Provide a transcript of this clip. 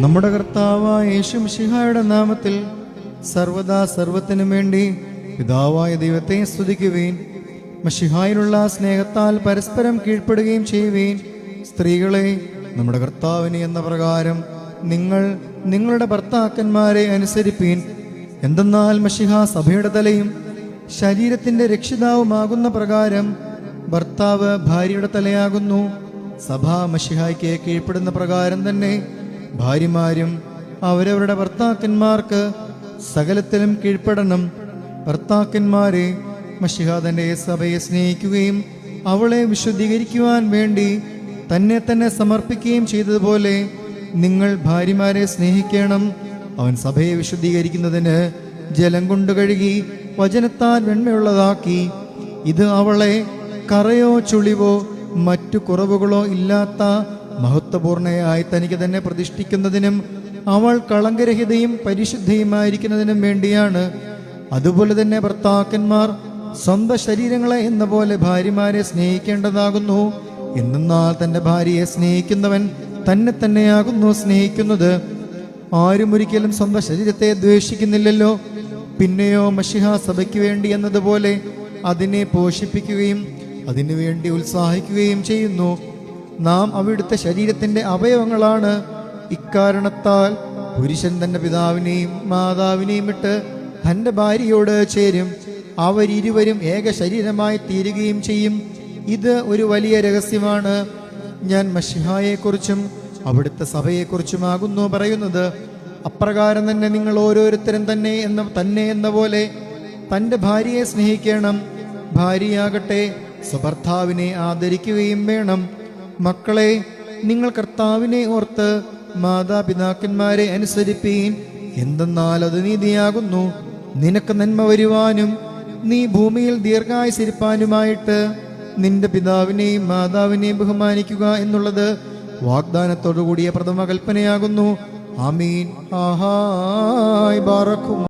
നമ്മുടെ കർത്താവായ യേശു മിശിഹായുടെ നാമത്തിൽ സർവദാ സർവത്തിനും വേണ്ടി പിതാവായ ദൈവത്തെ സ്തുതിക്കുവേൻ. മിശിഹായിലുള്ള സ്നേഹത്താൽ പരസ്പരം കീഴ്പ്പെടുകയും ചെയ്യുവേൻ. സ്ത്രീകളെ, നമ്മുടെ കർത്താവിനെ എന്ന പ്രകാരം നിങ്ങൾ നിങ്ങളുടെ ഭർത്താക്കന്മാരെ അനുസരിപ്പീൻ. എന്തെന്നാൽ മിശിഹ സഭയുടെ തലയും ശരീരത്തിന്റെ രക്ഷിതാവുമാകുന്ന പ്രകാരം ഭർത്താവ് ഭാര്യയുടെ തലയാകുന്നു. സഭ മിശിഹായ്ക്ക് കീഴ്പ്പെടുന്ന പ്രകാരം തന്നെ ഭാര്യമാരും അവരവരുടെ ഭർത്താക്കന്മാർക്ക് സകലത്തിലും കീഴ്പ്പെടണം. ഭർത്താക്കന്മാരെ, മിശിഹ തന്റെ സഭയെ സ്നേഹിക്കുകയും അവളെ വിശുദ്ധീകരിക്കുവാൻ വേണ്ടി തന്നെ തന്നെ സമർപ്പിക്കുകയും ചെയ്തതുപോലെ നിങ്ങൾ ഭാര്യമാരെ സ്നേഹിക്കണം. അവൻ സഭയെ വിശുദ്ധീകരിക്കുന്നതിന് ജലം കൊണ്ട് കഴുകി വചനത്താൽ വെണ്മയുള്ളതാക്കി. ഇത് അവളെ കറയോ ചുളിവോ മറ്റു കുറവുകളോ ഇല്ലാത്ത മഹത്വപൂർണയായി തനിക്ക് തന്നെ പ്രതിഷ്ഠിക്കുന്നതിനും അവൾ കളങ്കരഹിതയും പരിശുദ്ധയുമായിരിക്കുന്നതിനും വേണ്ടിയാണ്. അതുപോലെ തന്നെ ഭർത്താക്കന്മാർ സ്വന്തം ശരീരങ്ങളെ എന്ന പോലെ ഭാര്യമാരെ സ്നേഹിക്കേണ്ടതാകുന്നു. എന്നാൽ തന്റെ ഭാര്യയെ സ്നേഹിക്കുന്നവൻ തന്നെ തന്നെയാകുന്നു സ്നേഹിക്കുന്നത്. ആരും ഒരിക്കലും സ്വന്തം ശരീരത്തെ ദ്വേഷിക്കുന്നില്ലല്ലോ. പിന്നെയോ മിശിഹ സഭയ്ക്ക് വേണ്ടി എന്നതുപോലെ അതിനെ പോഷിപ്പിക്കുകയും അതിനുവേണ്ടി ഉത്സാഹിക്കുകയും ചെയ്യുന്നു. നാം അവിടുത്തെ ശരീരത്തിന്റെ അവയവങ്ങളാണ്. ഇക്കാരണത്താൽ പുരുഷൻ തന്റെ പിതാവിനെയും മാതാവിനെയും വിട്ട് തന്റെ ഭാര്യയോട് ചേരും. അവരിരുവരും ഏക ശരീരമായി തീരുകയും ചെയ്യും. ഇത് ഒരു വലിയ രഹസ്യമാണ്. ഞാൻ മിശിഹായെക്കുറിച്ചും അവിടുത്തെ സഭയെക്കുറിച്ചുമാകുന്നു പറയുന്നത്. അപ്രകാരം തന്നെ നിങ്ങൾ ഓരോരുത്തരും തന്നെ എന്ന പോലെ തൻ്റെ ഭാര്യയെ സ്നേഹിക്കണം. ഭാര്യയാകട്ടെ സ്വഭർത്താവിനെ ആദരിക്കുകയും വേണം. മക്കളെ, നിങ്ങൾ കർത്താവിനെ ഓർത്ത് മാതാപിതാക്കന്മാരെ അനുസരിപ്പീൻ. എന്തെന്നാൽ അത് നീതിയാകുന്നു. നിനക്ക് നന്മ വരുവാനും നീ ഭൂമിയിൽ ദീർഘായുസിരിപ്പാനുമായിട്ട് നിന്റെ പിതാവിനെയും മാതാവിനെയും ബഹുമാനിക്കുക എന്നുള്ളത് വാഗ്ദാനത്തോടുകൂടിയ പ്രഥമ കൽപ്പനയാകുന്നു. ആമീൻ. ആഹായ് ബാറക്കും.